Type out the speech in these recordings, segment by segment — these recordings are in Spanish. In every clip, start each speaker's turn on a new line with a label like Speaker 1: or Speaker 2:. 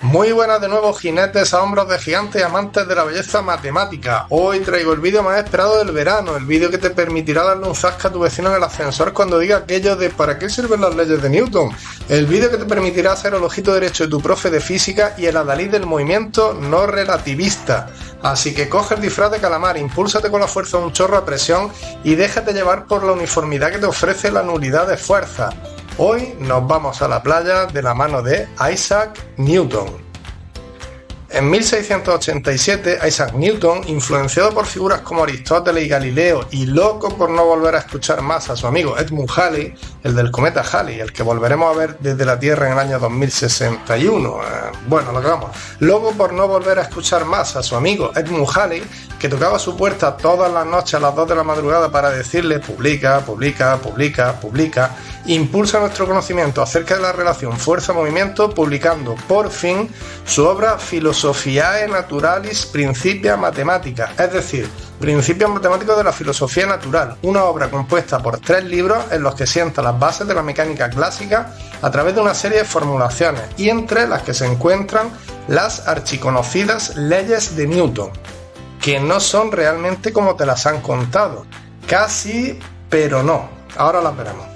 Speaker 1: Muy buenas de nuevo, jinetes a hombros de gigantes y amantes de la belleza matemática. Hoy traigo el vídeo más esperado del verano, el vídeo que te permitirá darle un zasca a tu vecino en el ascensor cuando diga aquello de ¿para qué sirven las leyes de Newton? El vídeo que te permitirá ser el ojito derecho de tu profe de física y el adalid del movimiento no relativista. Así que coge el disfraz de calamar, impúlsate con la fuerza de un chorro a presión y déjate llevar por la uniformidad que te ofrece la nulidad de fuerza. Hoy nos vamos a la playa de la mano de Isaac Newton. En 1687, Isaac Newton, influenciado por figuras como Aristóteles y Galileo y loco por no volver a escuchar más a su amigo Edmund Halley, el del cometa Halley, el que volveremos a ver desde la Tierra en el año 2061, loco por no volver a escuchar más a su amigo Edmund Halley, que tocaba a su puerta todas las noches a las 2 de la madrugada para decirle publica, impulsa nuestro conocimiento acerca de la relación fuerza-movimiento, publicando por fin su obra Philosophiae Naturalis Principia Mathematica, es decir, Principios Matemáticos de la Filosofía Natural, una obra compuesta por 3 libros en los que sienta las bases de la mecánica clásica a través de una serie de formulaciones y entre las que se encuentran las archiconocidas leyes de Newton, que no son realmente como te las han contado, casi, pero no, ahora las veremos.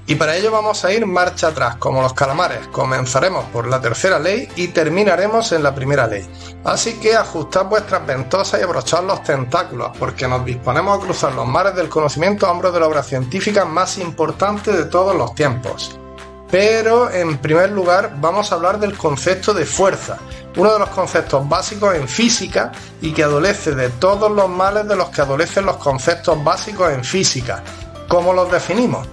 Speaker 1: Y para ello vamos a ir marcha atrás, como los calamares. Comenzaremos por la tercera ley y terminaremos en la primera ley. Así que ajustad vuestras ventosas y abrochad los tentáculos, porque nos disponemos a cruzar los mares del conocimiento a hombros de la obra científica más importante de todos los tiempos. Pero, en primer lugar, vamos a hablar del concepto de fuerza, uno de los conceptos básicos en física y que adolece de todos los males de los que adolecen los conceptos básicos en física. ¿Cómo los definimos?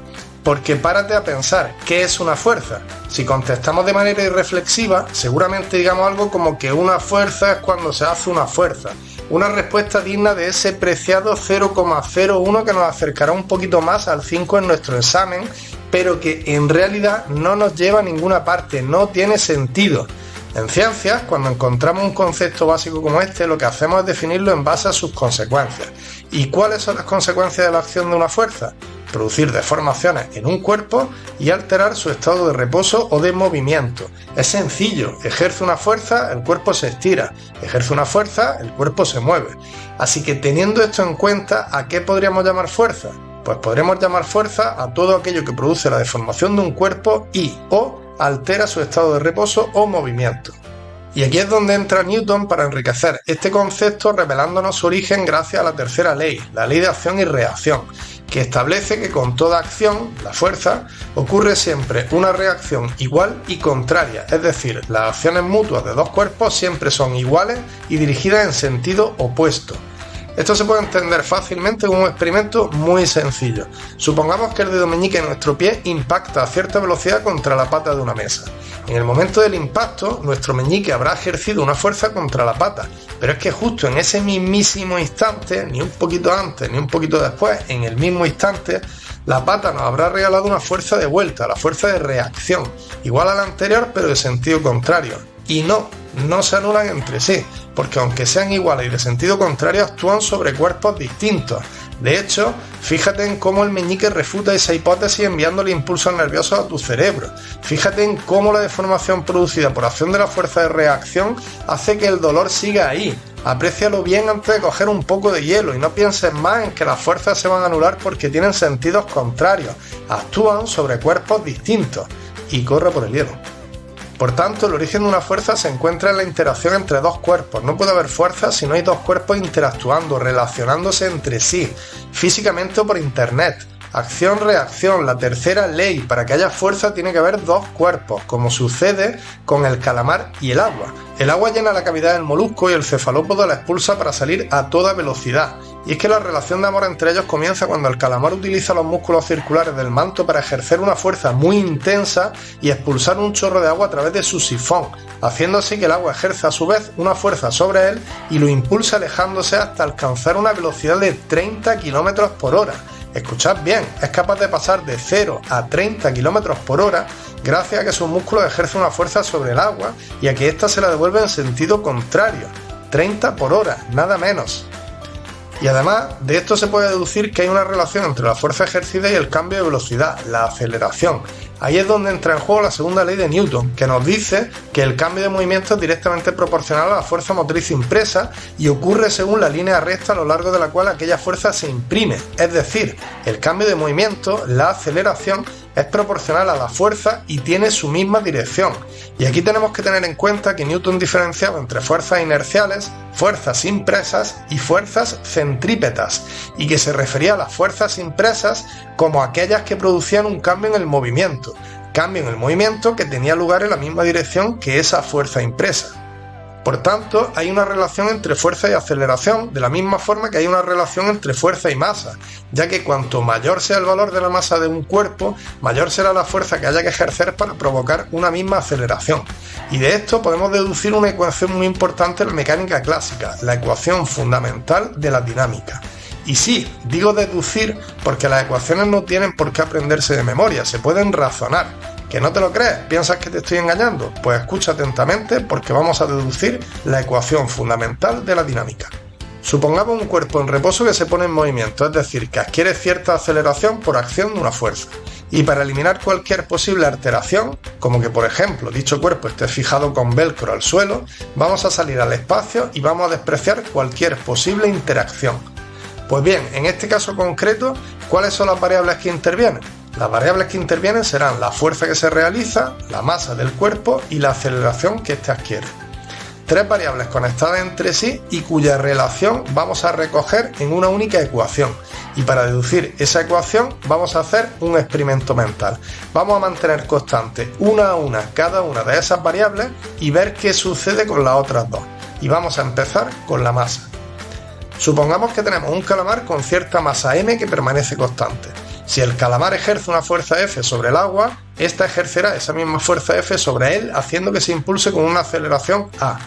Speaker 1: Porque párate a pensar, ¿qué es una fuerza? Si contestamos de manera irreflexiva, seguramente digamos algo como que una fuerza es cuando se hace una fuerza. Una respuesta digna de ese preciado 0,01 que nos acercará un poquito más al 5 en nuestro examen, pero que en realidad no nos lleva a ninguna parte, no tiene sentido. En ciencias, cuando encontramos un concepto básico como este, lo que hacemos es definirlo en base a sus consecuencias. ¿Y cuáles son las consecuencias de la acción de una fuerza? Producir deformaciones en un cuerpo y alterar su estado de reposo o de movimiento. Es sencillo, ejerce una fuerza, el cuerpo se estira, ejerce una fuerza, el cuerpo se mueve. Así que teniendo esto en cuenta, ¿a qué podríamos llamar fuerza? Pues podremos llamar fuerza a todo aquello que produce la deformación de un cuerpo y o altera su estado de reposo o movimiento. Y aquí es donde entra Newton para enriquecer este concepto revelándonos su origen gracias a la tercera ley, la ley de acción y reacción, que establece que con toda acción, la fuerza, ocurre siempre una reacción igual y contraria, es decir, las acciones mutuas de dos cuerpos siempre son iguales y dirigidas en sentido opuesto. Esto se puede entender fácilmente con un experimento muy sencillo. Supongamos que el dedo meñique de nuestro pie impacta a cierta velocidad contra la pata de una mesa. En el momento del impacto, nuestro meñique habrá ejercido una fuerza contra la pata, pero es que justo en ese mismísimo instante, ni un poquito antes ni un poquito después, en el mismo instante, la pata nos habrá regalado una fuerza de vuelta, la fuerza de reacción, igual a la anterior pero de sentido contrario. Y no se anulan entre sí, porque aunque sean iguales y de sentido contrario, actúan sobre cuerpos distintos. De hecho, fíjate en cómo el meñique refuta esa hipótesis enviándole impulsos nerviosos a tu cerebro. Fíjate en cómo la deformación producida por acción de la fuerza de reacción hace que el dolor siga ahí. Aprécialo bien antes de coger un poco de hielo y no pienses más en que las fuerzas se van a anular porque tienen sentidos contrarios. Actúan sobre cuerpos distintos. Y corre por el hielo. Por tanto, el origen de una fuerza se encuentra en la interacción entre dos cuerpos. No puede haber fuerza si no hay dos cuerpos interactuando, relacionándose entre sí, físicamente o por internet. Acción-reacción, la tercera ley. Para que haya fuerza tiene que haber dos cuerpos, como sucede con el calamar y el agua. El agua llena la cavidad del molusco y el cefalópodo la expulsa para salir a toda velocidad. Y es que la relación de amor entre ellos comienza cuando el calamar utiliza los músculos circulares del manto para ejercer una fuerza muy intensa y expulsar un chorro de agua a través de su sifón, haciendo así que el agua ejerza a su vez una fuerza sobre él y lo impulsa alejándose hasta alcanzar una velocidad de 30 km por hora. Escuchad bien, es capaz de pasar de 0 a 30 km por hora gracias a que sus músculos ejercen una fuerza sobre el agua y a que ésta se la devuelve en sentido contrario, 30 por hora, nada menos. Y además de esto se puede deducir que hay una relación entre la fuerza ejercida y el cambio de velocidad, la aceleración. Ahí es donde entra en juego la segunda ley de Newton, que nos dice que el cambio de movimiento es directamente proporcional a la fuerza motriz impresa y ocurre según la línea recta a lo largo de la cual aquella fuerza se imprime. Es decir, el cambio de movimiento, la aceleración, es proporcional a la fuerza y tiene su misma dirección. Y aquí tenemos que tener en cuenta que Newton diferenciaba entre fuerzas inerciales, fuerzas impresas y fuerzas centrípetas, y que se refería a las fuerzas impresas como aquellas que producían un cambio en el movimiento que tenía lugar en la misma dirección que esa fuerza impresa. Por tanto, hay una relación entre fuerza y aceleración, de la misma forma que hay una relación entre fuerza y masa, ya que cuanto mayor sea el valor de la masa de un cuerpo, mayor será la fuerza que haya que ejercer para provocar una misma aceleración. Y de esto podemos deducir una ecuación muy importante en la mecánica clásica, la ecuación fundamental de la dinámica. Y sí, digo deducir porque las ecuaciones no tienen por qué aprenderse de memoria, se pueden razonar. ¿Que no te lo crees? ¿Piensas que te estoy engañando? Pues escucha atentamente porque vamos a deducir la ecuación fundamental de la dinámica. Supongamos un cuerpo en reposo que se pone en movimiento, es decir, que adquiere cierta aceleración por acción de una fuerza. Y para eliminar cualquier posible alteración, como que por ejemplo dicho cuerpo esté fijado con velcro al suelo, vamos a salir al espacio y vamos a despreciar cualquier posible interacción. Pues bien, en este caso concreto, ¿cuáles son las variables que intervienen? Las variables que intervienen serán la fuerza que se realiza, la masa del cuerpo y la aceleración que éste adquiere. Tres variables conectadas entre sí y cuya relación vamos a recoger en una única ecuación. Y para deducir esa ecuación vamos a hacer un experimento mental. Vamos a mantener constante una a una cada una de esas variables y ver qué sucede con las otras dos. Y vamos a empezar con la masa. Supongamos que tenemos un calamar con cierta masa m que permanece constante. Si el calamar ejerce una fuerza F sobre el agua, ésta ejercerá esa misma fuerza F sobre él, haciendo que se impulse con una aceleración A.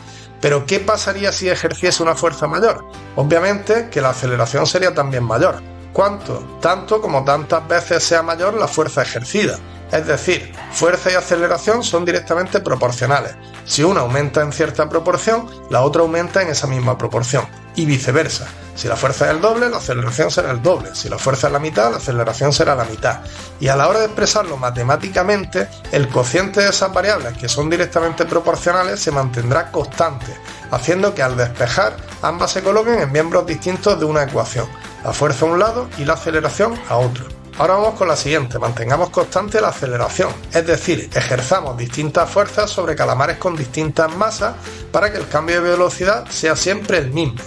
Speaker 1: Pero ¿qué pasaría si ejerciese una fuerza mayor? Obviamente que la aceleración sería también mayor. ¿Cuánto? Tanto como tantas veces sea mayor la fuerza ejercida. Es decir, fuerza y aceleración son directamente proporcionales. Si una aumenta en cierta proporción, la otra aumenta en esa misma proporción. Y viceversa. Si la fuerza es el doble, la aceleración será el doble. Si la fuerza es la mitad, la aceleración será la mitad. Y a la hora de expresarlo matemáticamente, el cociente de esas variables que son directamente proporcionales se mantendrá constante, haciendo que al despejar ambas se coloquen en miembros distintos de una ecuación. La fuerza a un lado y la aceleración a otro. Ahora vamos con la siguiente, mantengamos constante la aceleración, es decir, ejerzamos distintas fuerzas sobre calamares con distintas masas para que el cambio de velocidad sea siempre el mismo.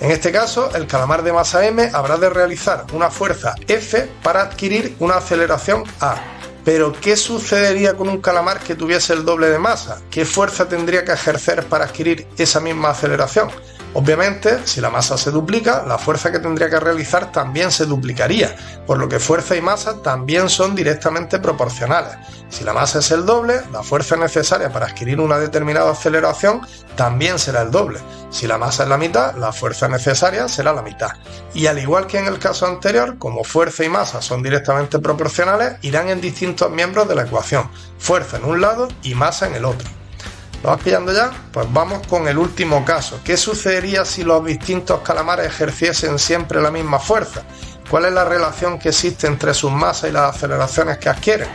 Speaker 1: En este caso, el calamar de masa m habrá de realizar una fuerza F para adquirir una aceleración A. Pero, ¿qué sucedería con un calamar que tuviese el doble de masa? ¿Qué fuerza tendría que ejercer para adquirir esa misma aceleración? Obviamente, si la masa se duplica, la fuerza que tendría que realizar también se duplicaría, por lo que fuerza y masa también son directamente proporcionales. Si la masa es el doble, la fuerza necesaria para adquirir una determinada aceleración también será el doble. Si la masa es la mitad, la fuerza necesaria será la mitad. Y al igual que en el caso anterior, como fuerza y masa son directamente proporcionales, irán en distintos miembros de la ecuación, fuerza en un lado y masa en el otro. ¿Lo vas pillando ya? Pues vamos con el último caso. ¿Qué sucedería si los distintos calamares ejerciesen siempre la misma fuerza? ¿Cuál es la relación que existe entre sus masas y las aceleraciones que adquieren?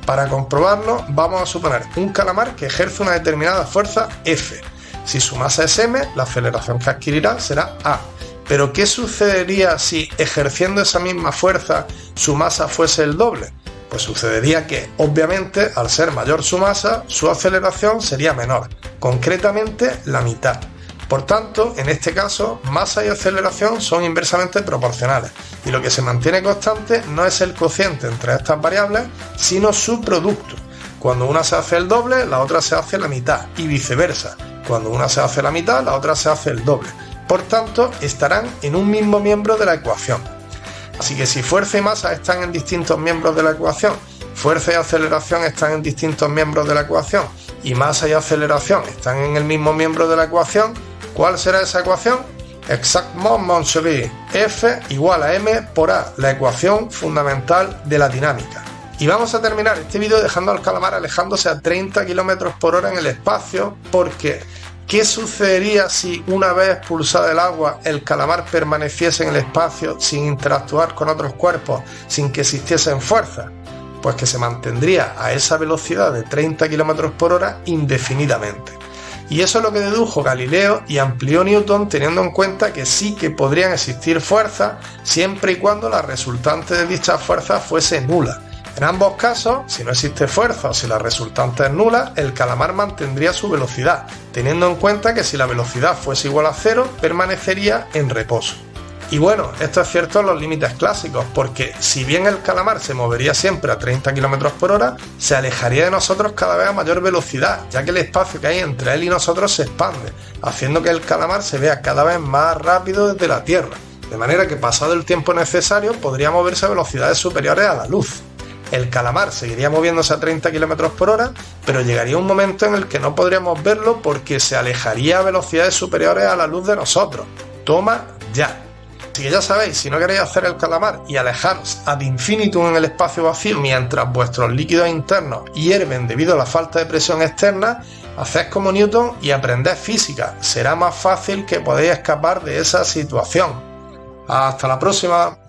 Speaker 1: Para comprobarlo, vamos a suponer un calamar que ejerce una determinada fuerza F. Si su masa es m, la aceleración que adquirirá será A. Pero ¿qué sucedería si, ejerciendo esa misma fuerza, su masa fuese el doble? Pues sucedería que, obviamente, al ser mayor su masa, su aceleración sería menor, concretamente la mitad. Por tanto, en este caso, masa y aceleración son inversamente proporcionales, y lo que se mantiene constante no es el cociente entre estas variables, sino su producto. Cuando una se hace el doble, la otra se hace la mitad, y viceversa. Cuando una se hace la mitad, la otra se hace el doble. Por tanto, estarán en un mismo miembro de la ecuación. Así que si fuerza y masa están en distintos miembros de la ecuación, fuerza y aceleración están en distintos miembros de la ecuación, y masa y aceleración están en el mismo miembro de la ecuación, ¿cuál será esa ecuación? Exactement, mon chéri. F igual a m por A, la ecuación fundamental de la dinámica. Y vamos a terminar este vídeo dejando al calamar alejándose a 30 km por hora en el espacio, porque ¿qué sucedería si una vez expulsada el agua el calamar permaneciese en el espacio sin interactuar con otros cuerpos, sin que existiesen fuerzas? Pues que se mantendría a esa velocidad de 30 km por hora indefinidamente. Y eso es lo que dedujo Galileo y amplió Newton, teniendo en cuenta que sí que podrían existir fuerzas siempre y cuando la resultante de dichas fuerzas fuese nula. En ambos casos, si no existe fuerza o si la resultante es nula, el calamar mantendría su velocidad, teniendo en cuenta que si la velocidad fuese igual a cero, permanecería en reposo. Y bueno, esto es cierto en los límites clásicos, porque si bien el calamar se movería siempre a 30 km por hora, se alejaría de nosotros cada vez a mayor velocidad, ya que el espacio que hay entre él y nosotros se expande, haciendo que el calamar se vea cada vez más rápido desde la Tierra, de manera que pasado el tiempo necesario podría moverse a velocidades superiores a la luz. El calamar seguiría moviéndose a 30 km por hora, pero llegaría un momento en el que no podríamos verlo porque se alejaría a velocidades superiores a la luz de nosotros. Toma ya. Así que ya sabéis, si no queréis hacer el calamar y alejaros ad infinitum en el espacio vacío mientras vuestros líquidos internos hierven debido a la falta de presión externa, haced como Newton y aprended física. Será más fácil que podáis escapar de esa situación. Hasta la próxima.